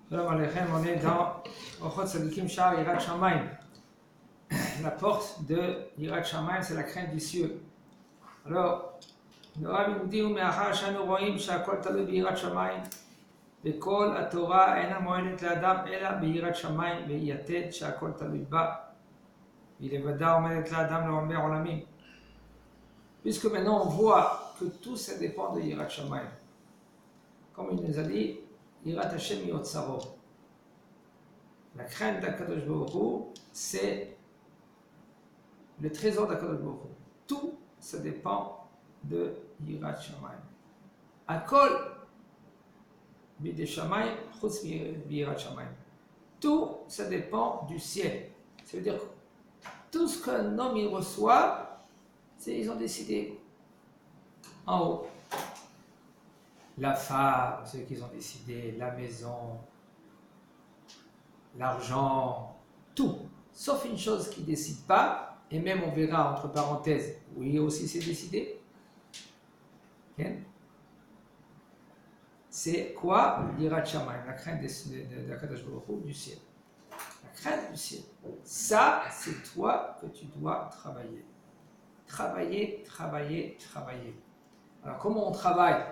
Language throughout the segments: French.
Shalom Aleichem, on est dans Ochot Sadikim Shar Yirat Shamayim. La porte de Yirat Shamayim, c'est la crainte du cieux. Alors, le Rabbi nous dit, Me'achar shanu ro'im sha'akol talui biyirat shamayim, ve'kol haTorah eina mo'elet le'adam ela biyirat shamayim ve'yated sha'akol talui ba, ve'levada omelet le'adam le'omer olamim. Puisque maintenant on voit que tout ça dépend de Yirat Shamayim. Comme il nous a dit, Yirat Hashem yotzaro. La crainte d'Akadosh Baruch Hu, c'est le trésor d'Akadosh Baruch Hu. Tout, ça dépend de Yirat Shamayim. Akol bide Shamayim, chutz biyirat Shamayim. Tout, ça dépend du ciel. Ça veut dire que tout ce qu'un homme il reçoit, c'est ils ont décidé en haut. La femme, ceux qu'ils ont décidé, la maison, l'argent, tout. Sauf une chose qu'ils ne décident pas, et même on verra entre parenthèses, oui aussi c'est décidé. Okay. C'est quoi? Yirat Shamayim, la crainte de Akadosh Baruch Hu, du ciel. La crainte du ciel. Ça, c'est toi que tu dois travailler. Travailler, travailler, travailler. Alors comment on travaille?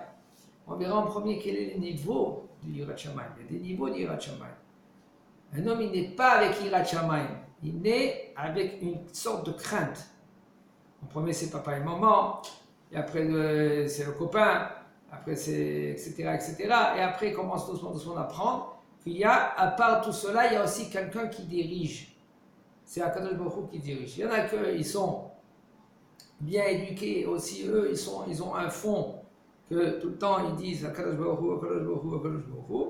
On verra en premier quel est le niveau du Yirat Shamayim. Il y a des niveaux de Yirat Shamayim. Un homme, il n'est pas avec Yirat Shamayim. Il naît avec une sorte de crainte. En premier, c'est papa et maman. Et après, c'est le copain. Après, c'est etc., etc. Et après, il commence doucement, doucement à apprendre qu'il y a, à part tout cela, il y a aussi quelqu'un qui dirige. C'est Akadosh Baruch Hu qui dirige. Il y en a qui sont bien éduqués. Aussi, eux, ils ont un fond que tout le temps, ils disent Akadosh Baruch Hu, Akadosh Baruch Hu, Akadosh Baruch Hu.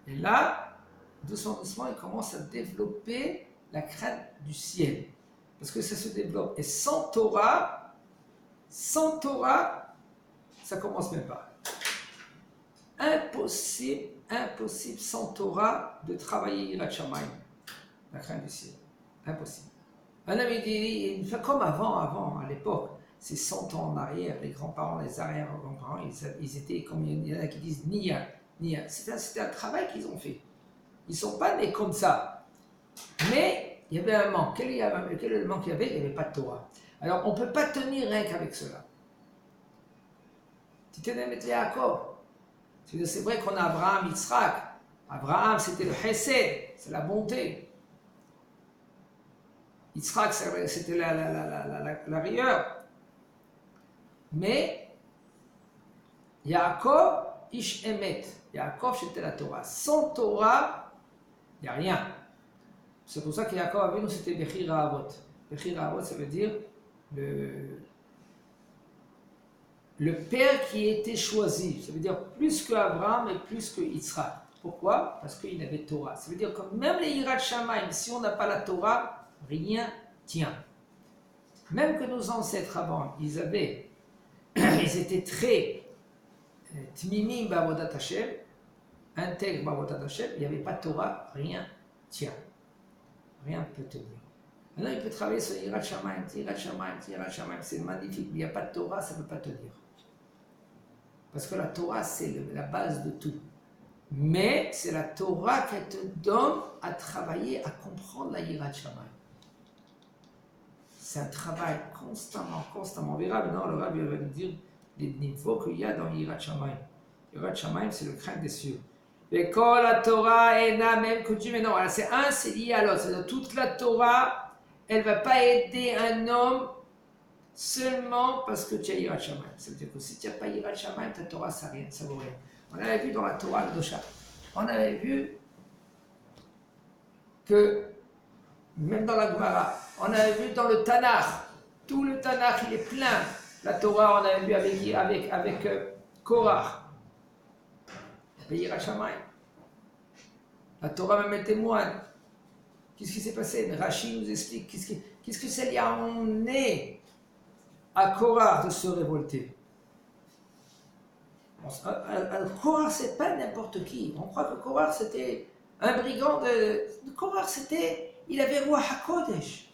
Et là, doucement, doucement, ils commencent à développer la crainte du ciel. Parce que ça se développe. Et sans Torah, ça commence même pas. Impossible sans Torah de travailler Yirat Shamayim, la crainte du ciel. Impossible. Un homme il fait comme avant, à l'époque, c'est 100 ans en arrière, les grands-parents, les arrière-grands-parents, ils étaient, comme il y en a qui disent, Nia. C'était un travail qu'ils ont fait. Ils ne sont pas nés comme ça. Mais il y avait un manque. Quel est le manque qu'il y avait? Il n'y avait pas de Torah. Alors on ne peut pas tenir rien qu'avec cela. Tu tenais avec Yaakov. C'est vrai qu'on a Abraham, Yitzhak. Abraham, c'était le Chesed, c'est la bonté. Yitzhak, c'était la rigueur. Mais Yaakov, Ish Emet. Yaakov, c'était la Torah. Sans Torah, il n'y a rien. C'est pour ça que Yaakov Avinu, c'était Bechir Avot. Bechir Avot, ça veut dire le père qui était choisi. Ça veut dire plus qu'Abraham et plus que Yitzhak. Pourquoi? Parce qu'il avait Torah. Ça veut dire que même les Yirat Shamayim, si on n'a pas la Torah, rien tient. Même que nos ancêtres avant, ils étaient très tmimim b'avodat Hashem, intègres b'avodat Hashem, il n'y avait pas de Torah, rien tient. Rien ne peut tenir. Maintenant, il peut travailler sur Yirat Shamayim, c'est magnifique, mais il n'y a pas de Torah, ça ne peut pas tenir. Parce que la Torah, c'est la base de tout. Mais c'est la Torah qui te donne à travailler, à comprendre la Yirat Shamayim. C'est un travail constamment. On verra maintenant, le Rabbi va nous dire les niveaux qu'il y a dans Yirat Shamayim. Yirat Shamayim, c'est le crainte des cieux. Mais quand la Torah est là, même que Dieu, mais non, c'est lié à l'autre. C'est-à-dire toute la Torah, elle ne va pas aider un homme seulement parce que tu as Yirat Shamayim. Ça veut dire que si tu n'as pas Yirat Shamayim, ta Torah, ça vaut rien. On avait vu dans la Torah le Dosha. On avait vu que, même dans la Gemara, on avait vu dans le Tanakh, tout le Tanakh, il est plein. La Torah, on avait vu avec Korach. Il y avait Yirat Shamayim. La Torah même est témoin. Qu'est-ce qui s'est passé? Rashi nous explique qu'est-ce que c'est lié à emmené à Korach de se révolter. Korach, c'est pas n'importe qui. On croit que Korach, c'était un brigand de... Korach, il avait roi HaKodesh.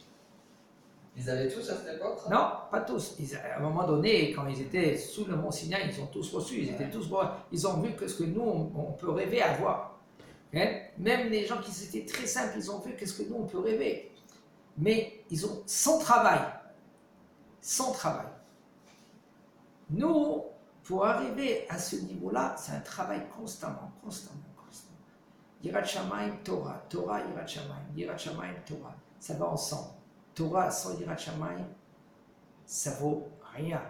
Ils avaient tous à cette époque? Non, pas tous. À un moment donné, quand ils étaient sous le mont Sinaï, ils ont tous reçu. Ils ont vu que ce que nous, on peut rêver à voir. Hein? Même les gens qui étaient très simples, ils ont vu qu'est-ce que nous on peut rêver. Mais ils ont sans travail. Sans travail. Nous, pour arriver à ce niveau-là, c'est un travail constamment. Yirat Shamayim, Torah, Torah, Yirat Shamayim, Yirat Shamayim, Torah. Ça va ensemble. Torah sans Yirat Shamayim, ça vaut rien.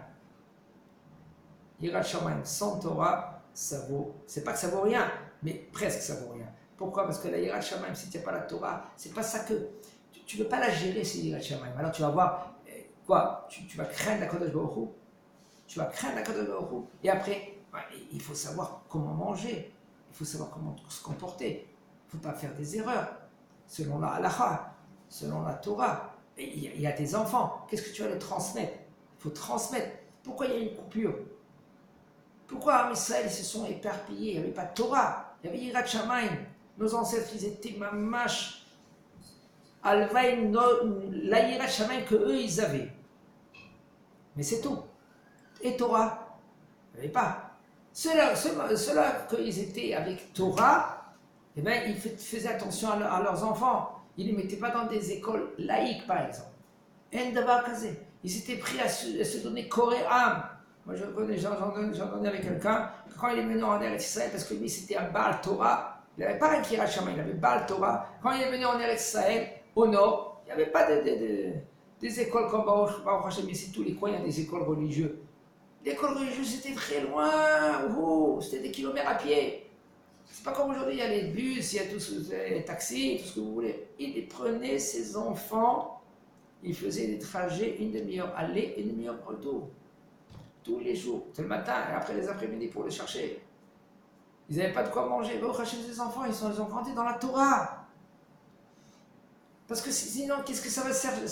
Yirat Shamayim sans Torah, ça vaut, c'est pas que ça vaut rien, mais presque ça vaut rien. Pourquoi? Parce que la Yirat Shamayim, si tu n'as pas la Torah, c'est pas ça que, tu ne veux pas la gérer, c'est Yirat Shamayim. Alors tu vas voir, quoi, tu vas craindre la Kodesh Baruch Hu, tu vas craindre la Kodesh Baruch Hu, et après, il faut savoir comment manger, il faut savoir comment se comporter, il ne faut pas faire des erreurs, selon la halakha, selon la Torah. Il y a tes enfants, qu'est-ce que tu vas leur transmettre? Il faut transmettre. Pourquoi il y a une coupure? Pourquoi en Israël ils se sont éparpillés? Il n'y avait pas de Torah, il y avait Yirat Shamayim. Nos ancêtres, ils étaient mamash, alvaïn, la Yirat Shamayim que eux ils avaient. Mais c'est tout. Et Torah, il n'y avait pas. Ceux-là qu'ils étaient avec Torah, eh bien, ils faisaient attention à leurs enfants. Ils ne les mettaient pas dans des écoles laïques, par exemple. Ils étaient pris à se donner corps et âme. Moi, j'entendais avec quelqu'un que quand il est venu en Eretz Israël, parce que lui, c'était un Baal Torah, il n'avait pas un Yirat Shamayim, il avait Baal Torah. Quand il est venu en Eretz Israël, au nord, il n'y avait pas des écoles comme Baruch Hashem, c'est tous les coins, il y a des écoles religieuses. L'école religieuse, c'était très loin, c'était des kilomètres à pied. C'est pas comme aujourd'hui, il y a les bus, il y a les taxis, tout ce que vous voulez. Il prenait ses enfants, il faisait des trajets, une demi-heure aller, une demi-heure retour. Tous les jours, c'est le matin et après les après-midi pour les chercher. Ils n'avaient pas de quoi manger. Baruch Hashem, ses enfants, ils ont grandi dans la Torah. Parce que sinon, qu'est-ce que ça va servir,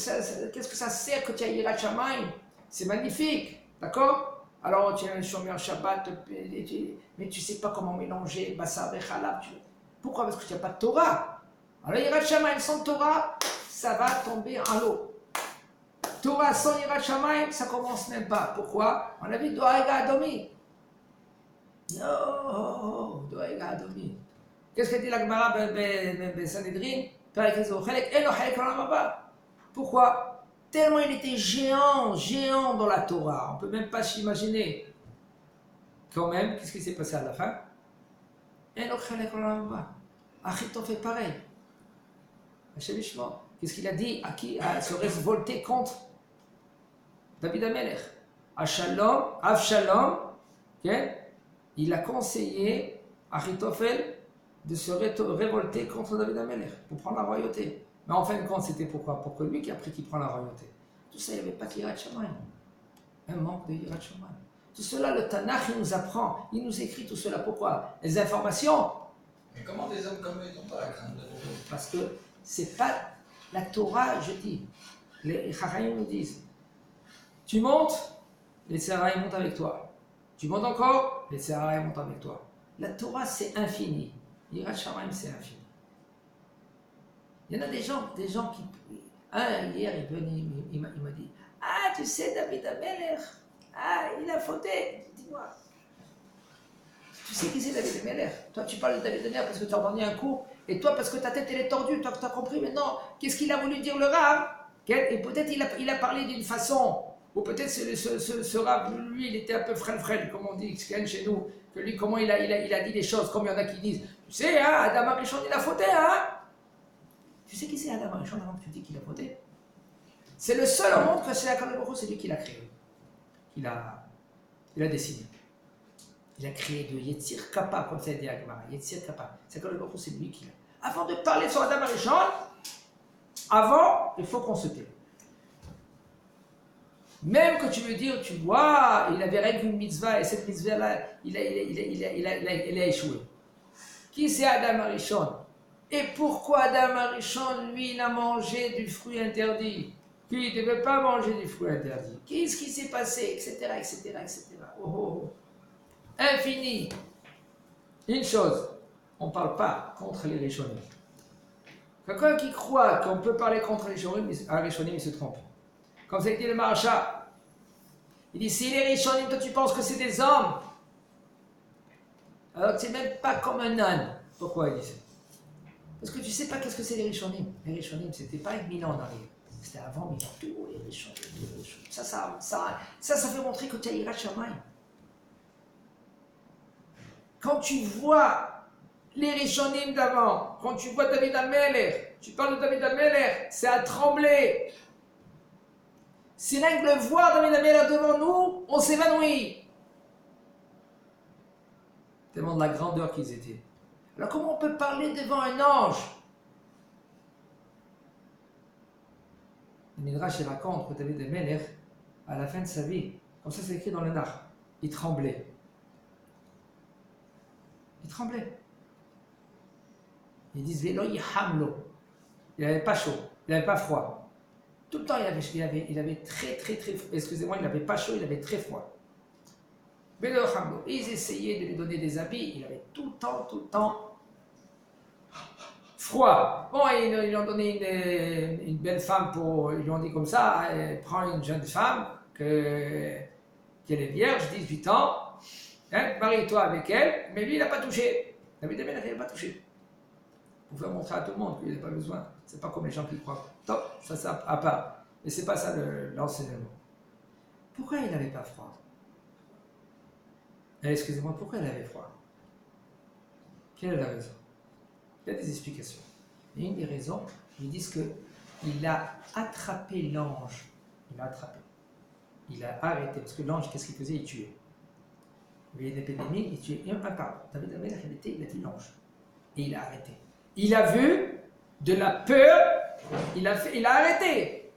qu'est-ce que ça sert que tu as Yirat Shamayim? C'est magnifique, d'accord? Alors tu as un shomer Shabbat, mais tu ne sais pas comment mélanger Bassar et Chalab. Pourquoi? Parce que tu n'as pas de Torah. Alors Yirat Shamayim sans Torah, ça va tomber en l'eau. Torah sans Yirat Shamayim, ça ne commence même pas. Pourquoi? On a vu Doaega Adomi. Non, Doaega Adomi. Qu'est-ce que dit la Gemara Sanhedrin? Pourquoi? Tellement il était géant dans la Torah. On ne peut même pas s'imaginer. Quand même, qu'est-ce qui s'est passé à la fin? Achiton fait pareil. Qu'est-ce qu'il a dit à qui à se révolter contre David Amelech? Avshalom, il a conseillé à Achitophel de se révolter contre David Amelech pour prendre la royauté. Mais en fin de compte, c'était pourquoi? Pour que lui qui a pris qu'il prend la royauté. Tout ça, il n'y avait pas de Yirat Shamayim. Un manque de Yirat Shamayim. Tout cela, le Tanakh, il nous apprend, il nous écrit tout cela. Pourquoi? Les informations. Mais comment des hommes comme eux n'ont pas la crainte de Dieu? Parce que c'est pas la Torah, je dis. Les Chachamim nous disent, tu montes, les Seraïm montent avec toi. Tu montes encore, les Seraïm montent avec toi. La Torah, c'est infini. Yirat Shamayim, c'est infini. Il y en a des gens qui... hier, il m'a dit, ah, tu sais, David Amelech, ah, il a fauté. Dis-moi, tu sais qui c'est David Amelech? Toi, tu parles de David Amelech parce que tu as entendu un cours, et toi, parce que ta tête, elle est tordue, toi, tu as compris maintenant, qu'est-ce qu'il a voulu dire le Rav? Et peut-être il a parlé d'une façon, ou peut-être ce Rav, lui, il était un peu frêle, comme on dit chez nous, que lui, comment il a dit les choses, comme il y en a qui disent, tu sais, hein, Adam Arishon, il a fauté, hein? Tu sais qui c'est Adam Arishon avant que tu dis qu'il a fauté? C'est le seul au monde que c'est Akadosh Baruch Hu, c'est lui qui l'a créé. Il a décidé. Il a créé de Yetzir Kappa, comme ça dit à Gemara. Yetzir Kappa. C'est Akadosh Baruch Hu, c'est lui qui l'a. Avant de parler sur Adam Arishon, avant, il faut consulter. Même que tu veux dire, tu vois, il avait rien qu'une mitzvah, et cette mitzvah-là, il a échoué. Qui c'est Adam Arishon? Et pourquoi Adam Arishon, lui, il a mangé du fruit interdit? Lui, il ne devait pas manger du fruit interdit. Qu'est-ce qui s'est passé? Etc. Infini. Une chose, on ne parle pas contre les Rishonim. Quelqu'un qui croit qu'on peut parler contre les Rishonim, il se trompe. Comme ça dit le Maharsha, il dit, si les Rishonim, toi tu penses que c'est des hommes, alors que c'est même pas comme un âne. Pourquoi il dit ça? Parce que tu ne sais pas qu'est-ce que c'est les Rishonim. Les Rishonim, ce n'était pas 1000 ans en arrière. C'était avant 1000 ans. Tous les Rishonim, tous les Rishonim. Ça fait montrer que tu as Yirat Shamayim. Quand tu vois les Rishonim d'avant, quand tu vois David Amelech, tu parles de David Amelech, c'est à trembler. Si rien que le voir David Amelech devant nous, on s'évanouit. Tellement de la grandeur qu'ils étaient. Alors comment on peut parler devant un ange? Le Midrash il raconte que David Amelech, à la fin de sa vie, comme ça c'est écrit dans le Nar, il tremblait. Il tremblait. Ils disent Velo Yihamlo. Il n'avait pas chaud, il n'avait pas froid. Tout le temps il avait très, excusez-moi, il n'avait pas chaud, il avait très froid. Velo Yihamlo. Ils essayaient de lui donner des habits, il avait tout le temps froid. Bon, ils lui ont donné une belle femme ils lui ont dit comme ça, prends une jeune femme qui est vierge, 18 ans, hein, marie-toi avec elle, mais lui il n'a pas touché. David Amelech il n'a pas touché. Pour faire montrer à tout le monde qu'il n'a pas besoin. C'est pas comme les gens qui croient. Top, ça à part. Et c'est pas ça l'enseignement. Pourquoi il n'avait pas froid? Excusez-moi, pourquoi il avait froid? Quelle est la raison? Il y a des explications. Et une des raisons, ils disent qu'il a attrapé l'ange. Il l'a attrapé. Il a arrêté. Parce que l'ange, qu'est-ce qu'il faisait? Il tuait. Il y avait une épidémie, il tuait un par un. David Amelech, il a vu l'ange. Et il a arrêté. Il a vu de la peur, il a arrêté.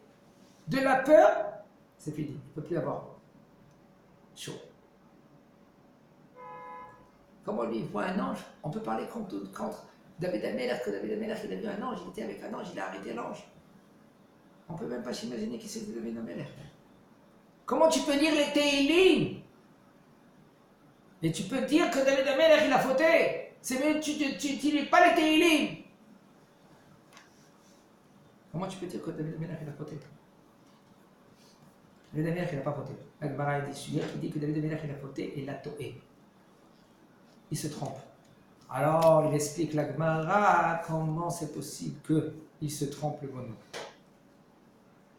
De la peur, c'est fini. Il ne peut plus avoir chaud. Comment lui voit un ange? On peut parler contre David Amelech, que David Amelech il a vu un ange, il était avec un ange, il a arrêté l'ange. On ne peut même pas s'imaginer qui c'était David Amelech. Comment tu peux lire les Teilim? Et tu peux dire que David Amelech il a fauté? C'est mieux, tu ne lis pas les Teilim. Comment tu peux dire que David Amelech il a fauté? David Amelech il n'a pas fauté. La Gemara il dit que David Amelech il a fauté et l'a toé. Il se trompe. Alors il explique la Gemara comment c'est possible qu'il se trompe le bonhomme.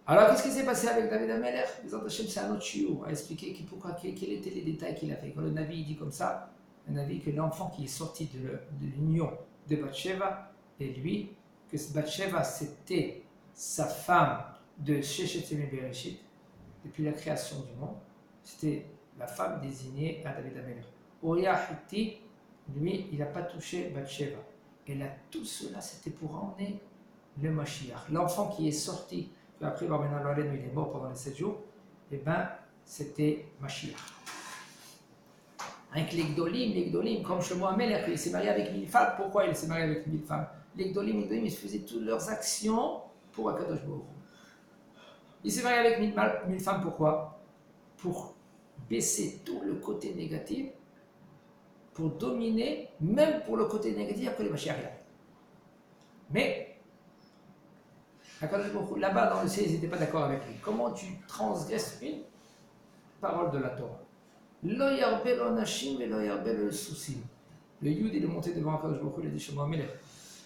Alors qu'est-ce qui s'est passé avec David Amelech? C'est un autre chiot à expliquer quels étaient les détails qu'il a fait. Quand le Navi dit comme ça, le Navi que l'enfant qui est sorti de l'union de Bathsheba et lui, que Bathsheba c'était sa femme de Shechet Bereshit depuis la création du monde, c'était la femme désignée à David Amelech. Uriah Hitti, lui, il n'a pas touché Bathsheba. Et là, tout cela, c'était pour emmener le Mashiach. L'enfant qui est sorti, après Barbenah Loren, il est mort pendant les 7 jours, et bien, c'était Mashiach. Avec les Gdolim, comme Shlomo Amelech, il s'est marié avec 1000 femmes. Pourquoi il s'est marié avec 1000 femmes? Les Gdolim, ils faisaient toutes leurs actions pour Akadosh Baruch Hu. Il s'est marié avec 1000 femmes, pourquoi? Pour baisser tout le côté négatif, pour dominer, même pour le côté négatif, après les Mashiach. Mais, là-bas dans le ciel, ils n'étaient pas d'accord avec lui. Comment tu transgresses une parole de la Torah? Lo yarbel onashim et lo yarbel soucis. Le Yud, il est monté devant Akadosh Baruch Hu, il a dit Shlomo Amelech.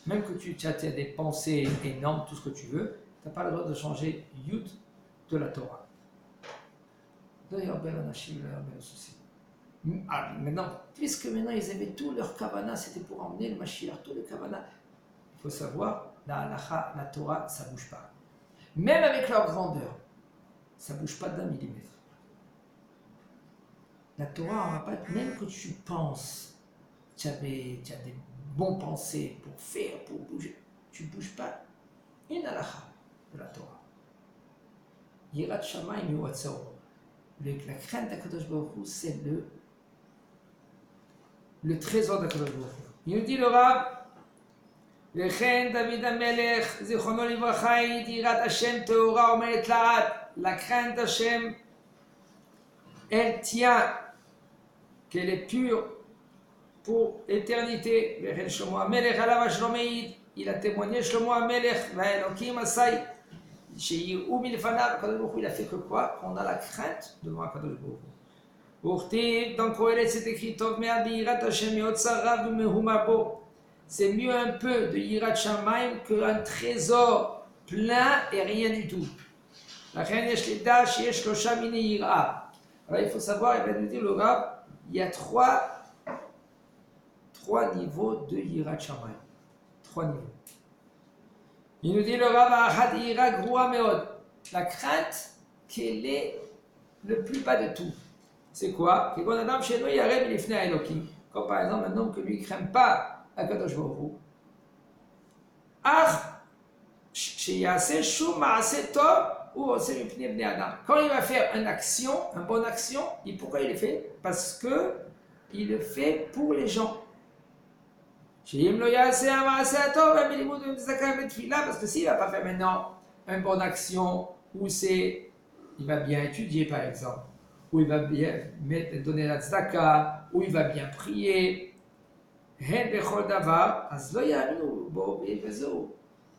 Même que tu as des pensées énormes, tout ce que tu veux, tu n'as pas le droit de changer Yud de la Torah. Lo yarbel onashim et lo yarbel soucis. Ah, maintenant, puisque maintenant ils avaient tout leur kavana, c'était pour emmener le Mashiach, tout le kavana. Il faut savoir, la halacha, la Torah, ça ne bouge pas. Même avec leur grandeur, ça ne bouge pas d'1 millimètre. La Torah, on va pas, même que tu penses, tu as des bons pensées pour faire, pour bouger, tu ne bouges pas une halacha de la Torah. Yirat Shamayim Yuatzao. La crainte d'Akadosh Baruch Hu, c'est le trésor d'Akadosh Baruch Hu. Il nous dit le Rav, Lechen David Amelech, Zichrono Livracha, Yirat Hashem Teora Omelet Laat. La crainte d'Hashem, elle tient, qu'elle est pure pour l'éternité. Lechen Shlomo Amelech Alav Shlomeid, il a témoigné Shlomo Amelech, Vaelokim Asai, Sheyiru Milfanav, Akadosh Baruch Hu, il a fait que quoi? Qu'on a la crainte devant Akadosh Baruch Hu. Urtiv, dans Kohelet, c'est écrit Tov Me'abirat Hashem Yotzarav Mehumabo. c'est mieux un peu de Yirat Shamayim qu'un trésor plein et rien du tout. Alors il faut savoir, il va nous dire le Rav, il y a trois niveaux de Yirat Shamayim. 3 niveaux. Il nous dit le Rav Ahad Yira Groua Meod. La crainte qu'elle est le plus bas de tout. C'est quoi? Comme par exemple un homme que lui ne craint pas Akadosh Baruch Hu. Quand il va faire une bonne action, pourquoi il le fait? Parce que il le fait pour les gens. Parce que s'il ne va pas faire maintenant une bonne action, où il va bien étudier par exemple, où il va bien donner la tzedaka, où il va bien prier, ils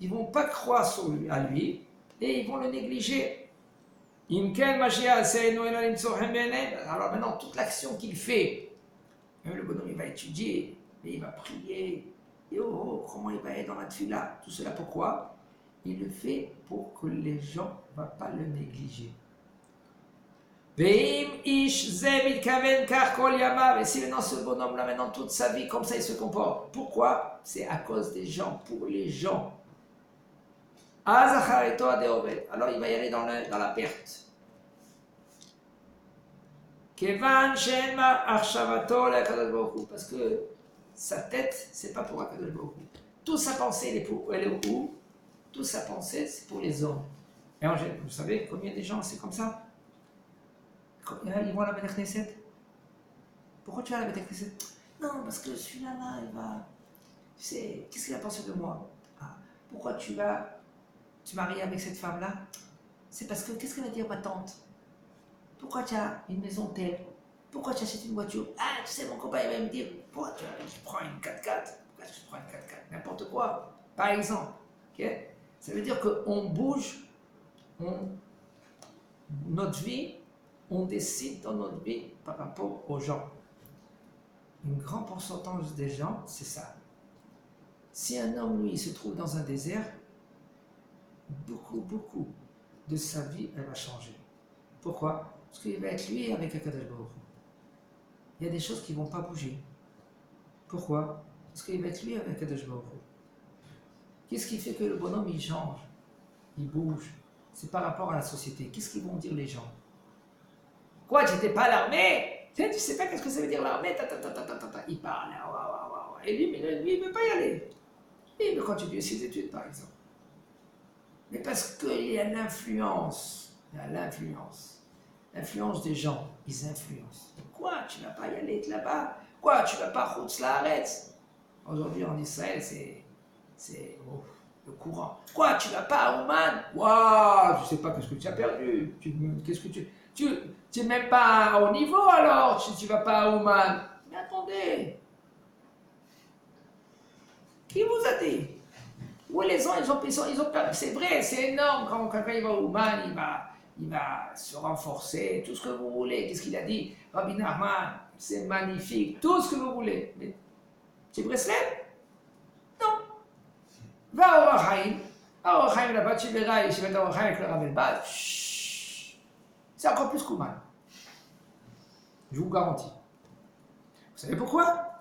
ne vont pas croire à lui et ils vont le négliger. Alors maintenant, toute l'action qu'il fait, même le bonhomme il va étudier, et il va prier, et comment il va être dans la tefila, tout cela pourquoi? Il le fait pour que les gens ne vont pas le négliger. Et si maintenant ce bonhomme là maintenant toute sa vie comme ça il se comporte, pourquoi? C'est à cause des gens, pour les gens. Alors il va y aller dans la perte. Parce que sa tête c'est pas pour Akadosh Baruch Hu. Toute sa pensée elle est où? Toute sa pensée c'est pour les hommes. Et vous savez combien de gens c'est comme ça? Ils vont à la Beth Knesset. Pourquoi tu vas à la Beth Knesset? Non, parce que celui-là, il va... Tu sais, qu'est-ce qu'il a pensé de moi? Pourquoi tu maries avec cette femme-là? C'est parce que, qu'est-ce qu'elle va dire ma tante? Pourquoi tu as une maison telle? Pourquoi tu achètes une voiture? Tu sais, mon copain, il va me dire, pourquoi tu prends une 4x4? Pourquoi tu prends une 4x4? N'importe quoi, par exemple. Okay? Ça veut dire qu'on bouge, notre vie, on décide dans notre vie par rapport aux gens. Un grand pourcentage des gens, c'est ça. Si un homme, lui, il se trouve dans un désert, beaucoup de sa vie, elle va changer. Pourquoi? Parce qu'il va être lui avec Akadosh Baruch Hu. Il y a des choses qui ne vont pas bouger. Pourquoi? Parce qu'il va être lui avec Akadosh Baruch Hu. Qu'est-ce qui fait que le bonhomme, il change? Il bouge. C'est par rapport à la société. Qu'est-ce qu'ils vont dire les gens? Quoi, tu n'étais pas à l'armée? Tu sais pas qu'est-ce que ça veut dire l'armée? Il parle. Et lui, il ne veut pas y aller. Il veut continuer ses études, par exemple. Mais parce qu'il y a l'influence. Il y a l'influence. L'influence des gens. Ils influencent. Quoi, tu ne vas pas y aller là-bas? Quoi, tu ne vas pas Chutz Laaretz? Aujourd'hui, en Israël, c'est le courant. Quoi, tu ne vas pas à Ouman? Waouh, tu ne sais pas qu'est-ce que tu as perdu. Qu'est-ce que tu n'es même pas au niveau alors, si tu ne vas pas à Ouman. Mais attendez. Qui vous a dit? Oui, les gens, ils ont peur. C'est vrai, c'est énorme. Quand quelqu'un va au Ouman, il va se renforcer, tout ce que vous voulez. Qu'est-ce qu'il a dit? Rabbi Nachman, c'est magnifique, tout ce que vous voulez. Mais c'est Breslev? Non. Va au Rachaim. À Rachaim, là-bas, tu verras, je vais être au Rachaim avec le Rav Bad. C'est encore plus qu'Ouman. Je vous garantis. Vous savez pourquoi?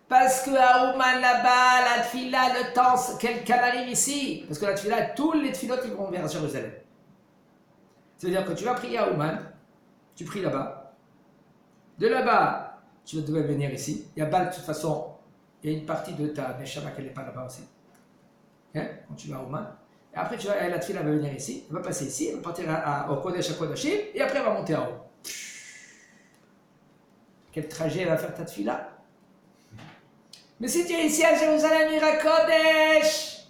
Parce qu'à Ouman, là-bas, la tfila, le temps qu'elle arrive ici. Parce que la tfila, tous les tfilotes, ils vont vers Jérusalem. C'est-à-dire que tu vas prier à Ouman, tu pries là-bas. De là-bas, tu vas devoir venir ici. Il y a de toute façon, il y a une partie de ta Neshama qui n'est pas là-bas aussi. Hein? Quand tu vas à Ouman. Et après, la tfila va venir ici, elle va passer ici, elle va partir au Kodesh à Kodashim, et après, elle va monter en haut. Quel trajet elle va faire ta tfila? Mais si tu es ici à Jérusalem, Ira Kodesh,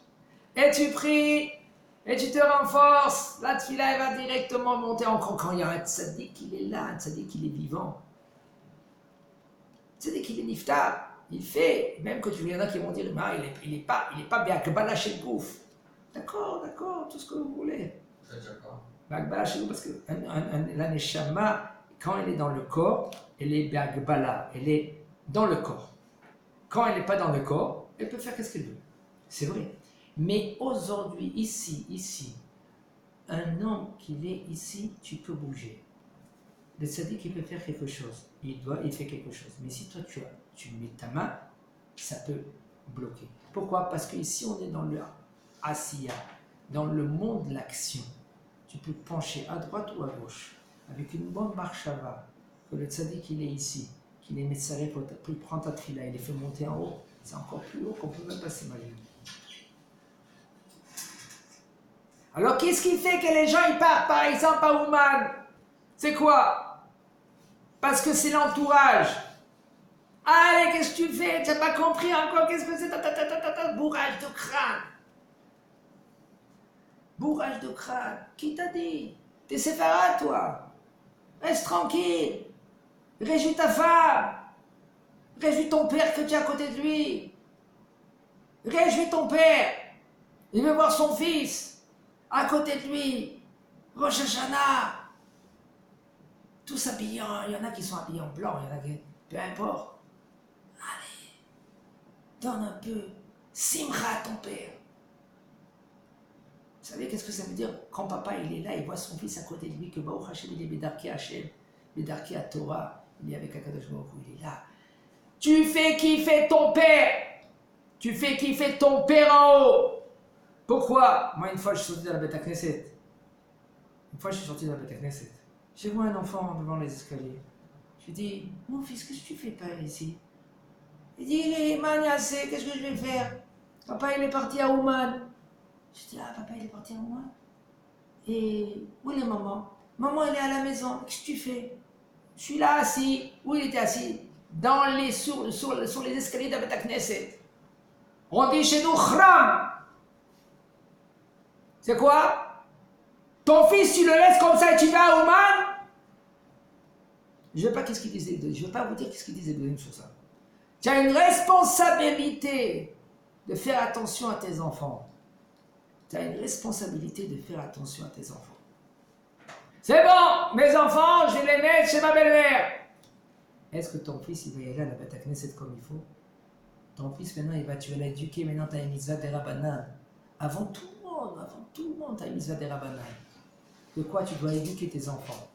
et tu pries, et tu te renforces, la tfila elle va directement monter encore quand il y a un tzaddik qui est là, un tzaddik qui est vivant. Un tzaddik qui est niftar, il fait, même que tu y en a qui vont dire, il est pas bien, que balaché le gouf. D'accord, tout ce que vous voulez. C'est déjà quoi? Balaché le gouf, parce que la neshama, quand elle est dans le corps, elle est Bagbala, elle est dans le corps. Quand elle n'est pas dans le corps, elle peut faire qu'est-ce qu'elle veut. C'est vrai. Mais aujourd'hui, ici, un homme qui est ici, tu peux bouger. Le tzaddik, il peut faire quelque chose. Il fait quelque chose. Mais si toi, tu mets ta main, ça peut bloquer. Pourquoi? Parce qu'ici, on est dans le asiya, dans le monde de l'action. Tu peux pencher à droite ou à gauche, avec une bonne marche avant, que le tzaddik, il est ici, qu'il est metzaref, il prend ta tefila, il les fait monter en haut, c'est encore plus haut qu'on peut même pas s'imaginer. Alors, qu'est-ce qui fait que les gens, ils partent, par exemple, à Ouman? C'est quoi? Parce que c'est l'entourage. Allez, qu'est-ce que tu fais? Tu n'as pas compris encore? Qu'est-ce que c'est? Bourrage de crâne. Bourrage de crâne. Qui t'a dit? T'es séfarade, toi. Reste tranquille. Réjouis ta femme. Réjouis ton père que tu es à côté de lui. Réjouis ton père. Il veut voir son fils à côté de lui. Rosh Hashanah. Tous habillés, il y en a qui sont habillés en blanc, il y en a qui... Peu importe. Allez, donne un peu. Simra à ton père. Vous savez qu'est-ce que ça veut dire? Quand papa il est là, il voit son fils à côté de lui, que Baruch Hashem, il est Bédarki Hashem, Bédarki à Torah, il est avec Akadosh Baruch Hu, il est là. Tu fais kiffer ton père. Tu fais kiffer ton père en haut. Pourquoi? Moi, une fois, je suis sorti de la Beth Knesset. J'ai vu un enfant devant les escaliers. Je lui dis, mon fils, qu'est-ce que tu fais pas ici? Il dit, il est maniassé, qu'est-ce que je vais faire? Papa, il est parti à Ouman. Je dis, ah, papa, il est parti à Ouman? Et où est maman? Maman, elle est à la maison, qu'est-ce que tu fais? Je suis là assis. Où il était assis? Sur les escaliers de Beth Knesset. On dit chez nous, Khram. C'est quoi? Ton fils, tu le laisses comme ça et tu vas à Ouman? Je ne vais pas vous dire qu'est-ce qu'il disait sur ça. Tu as une responsabilité de faire attention à tes enfants. Tu as une responsabilité de faire attention à tes enfants. C'est bon, mes enfants, je vais les mettre chez ma belle-mère. Est-ce que ton fils, il va y aller à la Beth Knesset comme il faut? Ton fils, maintenant, tu vas l'éduquer, maintenant tu as une mitzvah des Rabbanan. Avant tout le monde, tu as une mitzvah des Rabbanan. De quoi tu dois éduquer tes enfants?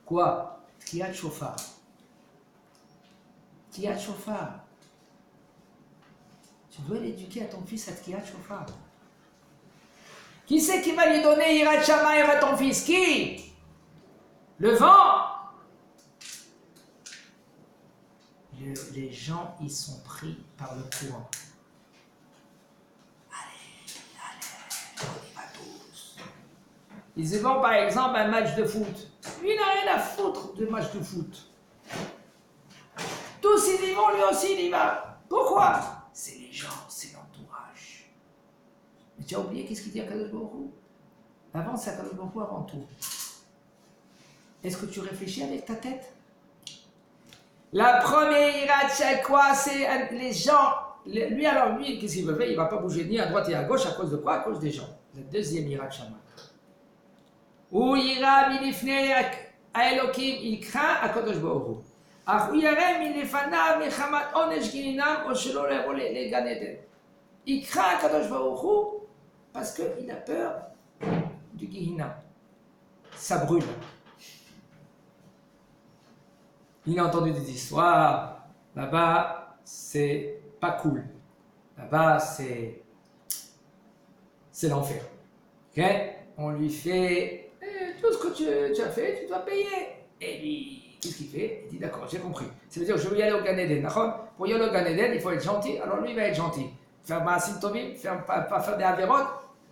Quoi? Tkiat Shofar. Tkiat Shofar. Tu dois l'éduquer à ton fils à Tkiat Shofar. Qui c'est qui va lui donner Yirat Shamayim à ton fils? Qui? Le vent? Les gens, ils sont pris par le courant. Allez, on y va tous. Ils y vont par exemple à un match de foot. Lui, il n'a rien à foutre de match de foot. Tous ils y vont, lui aussi il y va. Pourquoi? C'est les gens, c'est l'entourage. Mais tu as oublié qu'est-ce qu'il dit à Kadosh Baruch Hu? Avant, c'est à Kadosh Baruch Hu avant tout. Est-ce que tu réfléchis avec ta tête? La première ira, c'est quoi? C'est les gens. Lui, qu'est-ce qu'il veut faire? Il ne va pas bouger ni à droite ni à gauche. À cause de quoi? À cause des gens. La deuxième ira de Shama. Ou ira milifne à Elokim, il craint à Kadosh Baruch Hu. Ach uyare milifana mechamat onesh gininam o shelo le Gan Eden. Il craint à Kadosh Baruch Hu parce qu'il a peur du Gehinam. Ça brûle. Il a entendu des histoires. Là-bas, c'est pas cool. Là-bas, c'est l'enfer. Ok? On lui fait tout ce que tu as fait, tu dois payer. Et lui, qu'est-ce qu'il fait? Il dit d'accord, j'ai compris. Ça veut dire je veux y aller au Gan Eden. Pour y aller au Gan Eden, il faut être gentil. Alors lui, il va être gentil. Faire Maasim Tovim, pas faire des Averot.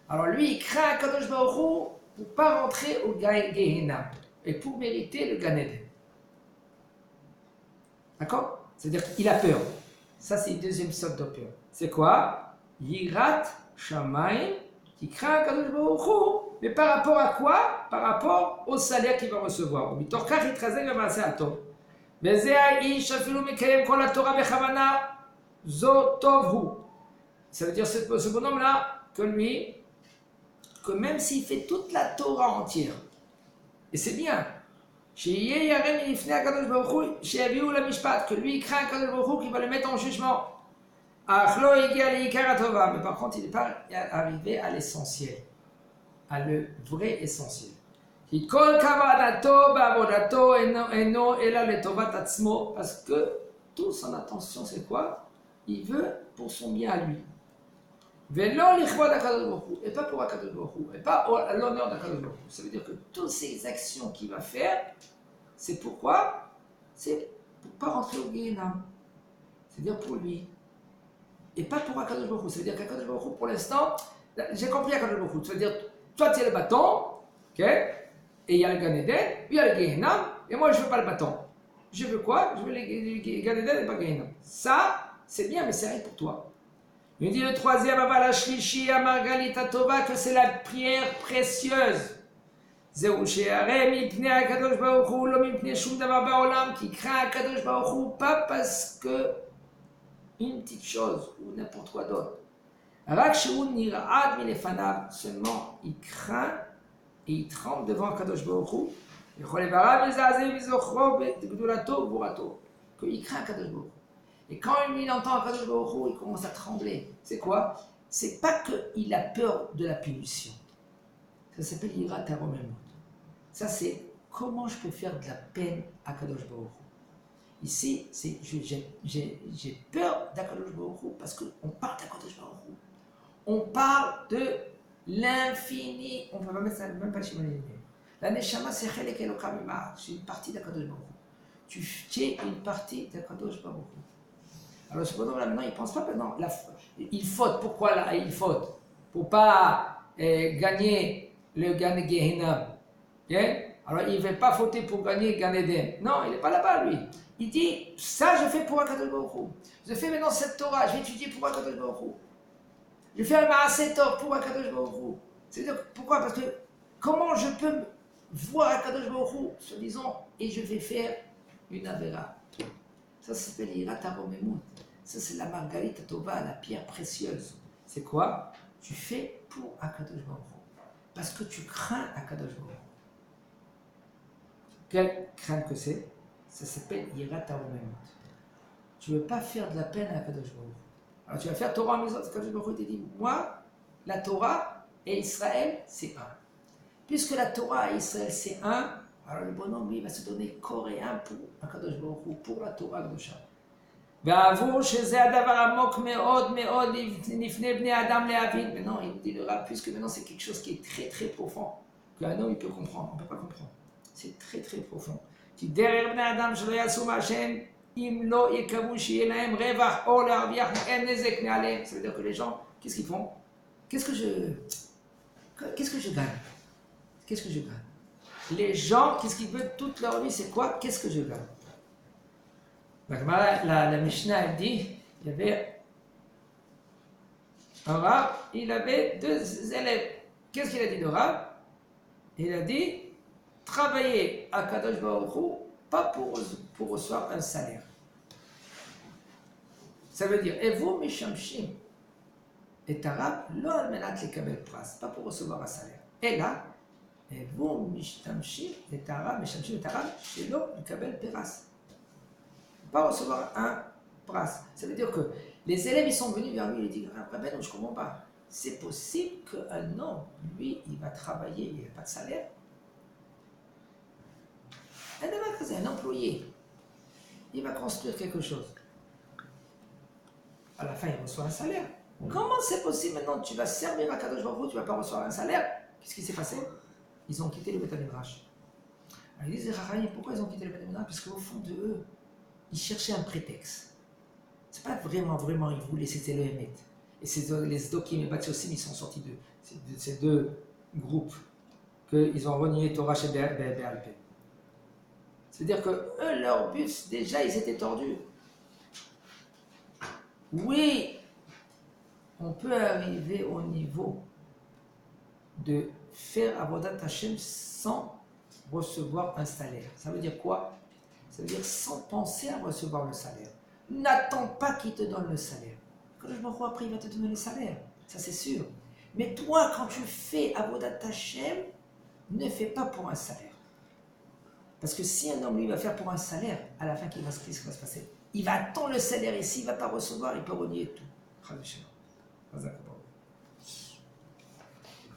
Alors lui, il craint Kadosh Baruch Hu pour ne pas rentrer au Gehinam et pour mériter le Gan Eden. D'accord? C'est-à-dire qu'il a peur. Ça, c'est une deuxième sorte de peur. C'est quoi? Yirat Shamayim, qui craint Kadosh Baruch Hu. Mais par rapport à quoi? Par rapport au salaire qu'il va recevoir. Mitorkach yitrazek v'maaseh atov. V'zeh ha'ish afilu mekayem kol haTorah bechavana zo tov hu. Ça veut dire ce bonhomme-là, que lui, que même s'il fait toute la Torah entière, et c'est bien, que lui il craint Kadosh Baruch Hu qui va le mettre en jugement. Mais par contre, il n'est pas arrivé à l'essentiel, à le vrai essentiel. Parce que toute son attention, c'est quoi? Il veut pour son bien à lui. Et pas pour Akadosh Baruch Hu, et pas à l'honneur d'Akadosh Baruch Hu. Ça veut dire que toutes ces actions qu'il va faire, c'est pourquoi? C'est pour ne pas rentrer au Gehenam. C'est-à-dire pour lui. Et pas pour Akadosh Baruch Hu. Ça veut dire qu'Akadosh Baruch Hu, pour l'instant, j'ai compris Akadosh Baruch Hu. Ça veut dire, toi tu es le bâton, ok? Et il y a le Gan Eden, puis il y a le Gehenam, et moi je ne veux pas le bâton. Je veux quoi? Je veux le Gan Eden et pas le Gehenam. Ça, c'est bien, mais c'est rien pour toi. Il dit le troisième, Avala Shlishi, Amargalita Tova, que c'est la prière précieuse. Zéou Sheare, Mipne Akadosh Baruch Hu, Lo Mipne Shum Davar Ba'olam, qui craint Akadosh Baruch Hu, pas parce que une petite chose ou n'importe quoi d'autre. Rak Shehu Nira'ad Milefanav, seulement il craint et il tremble devant Akadosh Baruch Hu. Il craint Akadosh Baruch Hu. Et quand il entend Akadosh Baruch Hu, il commence à trembler. C'est quoi? C'est pas qu'il a peur de la punition. Ça s'appelle Yirat HaRomemut. Ça c'est comment je peux faire de la peine à Akadosh Baruch Hu. Ici, c'est j'ai peur d'Akadosh Baruch Hu parce qu'on parle d'Akadosh Baruch Hu. On parle de l'infini. On ne peut pas mettre ça même pas chez moi. La Neshama c'est Chelek Elokam Imar. C'est une partie d'Akadosh Baruch Hu. Tu es une partie d'Akadosh Baruch Hu. Alors cependant là maintenant il ne pense pas maintenant. Il faute. Pourquoi là il faute? Pour pas gagner le Gan Gehenam. Okay? Alors il ne veut pas fauter pour gagner Gan Eden. Non, il n'est pas là-bas lui. Il dit ça je fais pour Akadosh Baruch Hu. Je fais maintenant cette Torah, je vais étudier pour Akadosh Baruch Hu. Je fais un Maaseh Tov pour Akadosh Baruch Hu. C'est-à-dire pourquoi? Parce que comment je peux voir Akadosh Baruch Hu, soi-disant, et je vais faire une Avera. Ça s'appelle Yirat HaRomemut. Ça c'est la Margarita Tova, la pierre précieuse. C'est quoi? Tu fais pour Akadosh Baruch Hu. Parce que tu crains Akadosh Baruch Hu. Quelle crainte que c'est? Ça s'appelle Yirat HaRomemut. Tu ne veux pas faire de la peine à Akadosh Baruch Hu. Alors tu vas faire Torah Mizot, Akadosh Baruch Hu te dit, moi, la Torah et Israël, c'est un. Puisque la Torah et Israël, c'est un, alors le bonhomme, lui, va se donner corps et âme pour Akadosh Baruch Hu, pour la Torah Gdosha. Maintenant, il dit le Rav, puisque maintenant c'est quelque chose qui est très très profond, qu'un homme il peut comprendre, on ne peut pas comprendre. C'est très très profond. Ça veut dire que les gens, qu'est-ce qu'ils font? Qu'est-ce que je gagne? Qu'est-ce que je gagne? Les gens, qu'est-ce qu'ils veulent toute leur vie? C'est quoi? Qu'est-ce que je gagne? La Mishnah elle dit, il y avait un Rav, il avait deux élèves. Qu'est-ce qu'il a dit de Rav? Il a dit, travailler à Kadosh Baruch Hu, pas pour recevoir un salaire. Ça veut dire, et vous, Mishamshim, et Tarab, lo almenat lekabel pras, pas pour recevoir un salaire. Et là, et vous, Mishamshim, et Tarab, Mishamshim, et Tarab, shelo lekabel peras. Pas recevoir un pras. Ça veut dire que les élèves, ils sont venus vers lui, ils disent, Rabbeinu, je ne comprends pas. C'est possible qu'un homme, lui, il va travailler, il n'a pas de salaire. Un employé, il va construire quelque chose. À la fin, il reçoit un salaire. Comment c'est possible maintenant? Tu vas servir à Kadosh Baruch Hu, tu ne vas pas recevoir un salaire? Qu'est-ce qui s'est passé? Ils ont quitté le Beth Midrash. Alors ils disent, pourquoi ils ont quitté le Beth Midrash? Parce qu'au fond de eux, ils cherchaient un prétexte. C'est pas vraiment, ils voulaient, c'était le Hémet. Et les Zdokim et Batsiosim, ils sont sortis de ces deux groupes qu'ils ont renié Torah chez Béalpé. C'est-à-dire que eux, leur but, déjà, ils étaient tordus. Oui, on peut arriver au niveau de faire Avodat Hashem sans recevoir un salaire. Ça veut dire quoi? Ça veut dire sans penser à recevoir le salaire. N'attends pas qu'il te donne le salaire. Quand je m'en crois, après, il va te donner le salaire. Ça, c'est sûr. Mais toi, quand tu fais Avodat Hashem, ne fais pas pour un salaire. Parce que si un homme, lui, va faire pour un salaire, à la fin, qu'est-ce qui va se passer? Il va attendre le salaire et s'il ne va pas recevoir, il peut renier tout. Chaz v'shalom. Chazak.